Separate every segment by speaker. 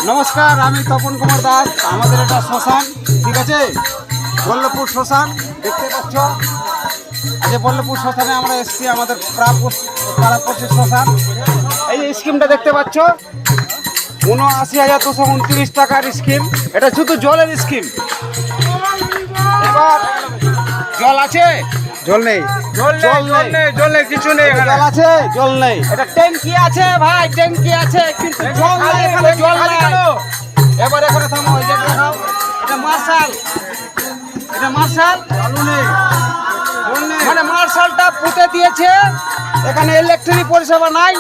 Speaker 1: নমস্কার, আমি তপন কুমার দাস। আমাদের এটা শ্মশান, ঠিক আছে, বল্লভপুর শ্মশান দেখতে পাচ্ছ। আজকে বল্লভপুর শ্মশানে আমরা এসেছি, আমাদের পাড়াপড়শি শ্মশান। এই স্কিমটা দেখতে পাচ্ছ, ৭৯,২29 টাকার স্কিম। এটা শুধু জলের স্কিম। এবার জল আছে, জল নেই, জল নেই, কিছু নেই। জল আছে, জল নেই। এটা ট্যাঙ্কি আছে ভাই, ট্যাঙ্কি আছে, কিন্তু জল নেই, এখানে জল নেই। এবার এখানে থামো, এই যে দেখাও, এটা মার্শাল, এটা মার্শাল চালু নেই, মানে মার্শালটা পুঁতে দিয়েছে। এখানে ইলেকট্রিক পরিষেবা নাই,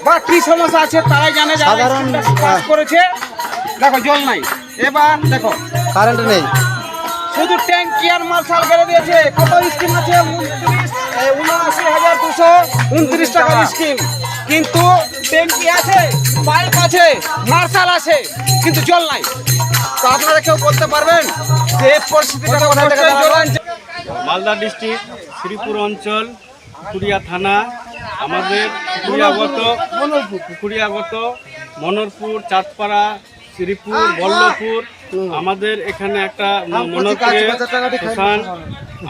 Speaker 1: বা কি সমস্যা আছে তারাই জানে, সাধারণ কাজ করেছে। দেখো জল নাই, এবার দেখো কারেন্ট নেই, শুধু ট্যাঙ্কি আর মার্শাল করে দিয়েছে। কত স্কিম আছে? ৭৯,২29 টাকার স্কিম, কিন্তু ট্যাঙ্কি আছে, পাইপ আছে, মার্শাল আছে, কিন্তু জল নাই। তো আপনারা কেউ বলতে পারবেন যে এই পরিস্থিতিটা কোথায় থেকে দাঁড়ালো?
Speaker 2: মালদা ডিস্ট্রিক্ট শ্রীপুর অঞ্চল পুকুরিয়া থানা, আমাদের পুকুরিয়াগত মনোরপুর, চাঁদপাড়া, শ্রীপুর, বল্লভপুর, আমাদের এখানে একটা মনোরপুরে শ্মশান।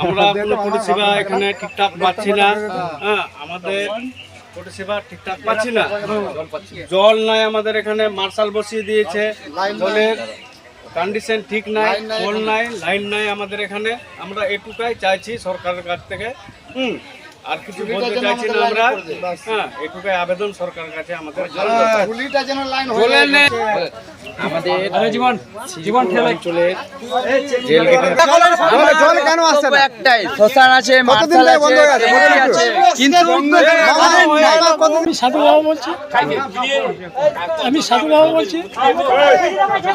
Speaker 2: আমরা কোনো পরিষেবা এখানে ঠিকঠাক পাচ্ছি না। হ্যাঁ, আমাদের পরিষেবা ঠিকঠাক পাচ্ছি না। জল নাই আমাদের এখানে, মার্শাল বসিয়ে দিয়েছে, জলের কন্ডিশন ঠিক নাই, কল নাই, লাইন নাই আমাদের এখানে। আমরা এটুকাই চাইছি সরকারের কাছ থেকে। আর কিছু বলতে চাইছি না আমরা। হ্যাঁ, এটুকাই আবেদন সরকারের কাছে আমাদের। জীবন ঠেলে চলে
Speaker 1: জল কেন আসছে না?
Speaker 3: একটাই শ্মশান আছে, মার্শাল আছে, কিন্তু
Speaker 4: আমি সাধু বাবা বলছি,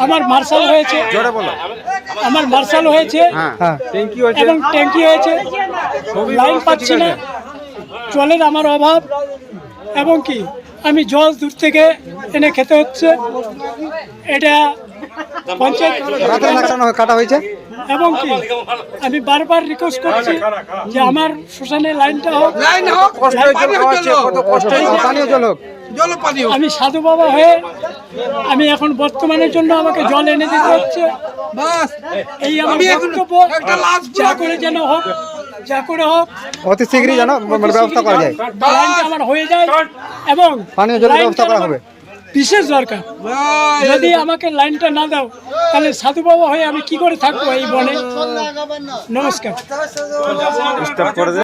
Speaker 4: আমার মার্শাল হয়েছে,
Speaker 1: জোরে বলো।
Speaker 4: আমার মার্শাল হয়েছে এবং ট্যাঙ্কি হয়েছে, লাইন পাচ্ছি না, জলের আমার অভাব, এবং কি আমি জল দূর থেকে এনে খেতে হচ্ছে। এটা পঞ্চায়েত
Speaker 1: কাটা হয়েছে,
Speaker 4: এবং কি আমি বারবার রিকোয়েস্ট করছি যে আমার শ্মশানে লাইনটা হোক,
Speaker 1: পানীয় জল হোক।
Speaker 4: আমি সাধু বাবা হয়ে আমি এখন বর্তমানের জন্য আমাকে জল এনে দিতে হচ্ছে। এই আমার বক্তব্য, যা করে যেন হোক, যা করে হোক
Speaker 1: অতি শীঘ্রই যেন ব্যবস্থা করা যায়,
Speaker 4: লাইনটা আমার হয়ে যায়, এবং
Speaker 1: পানীয় জলের ব্যবস্থা করা হবে।
Speaker 4: বিশেষ দরকার, যদি আমাকে লাইনটা না দাও তাহলে সাধু বাবা হয়ে আমি কি করে থাকবো এই বনে। নমস্কার।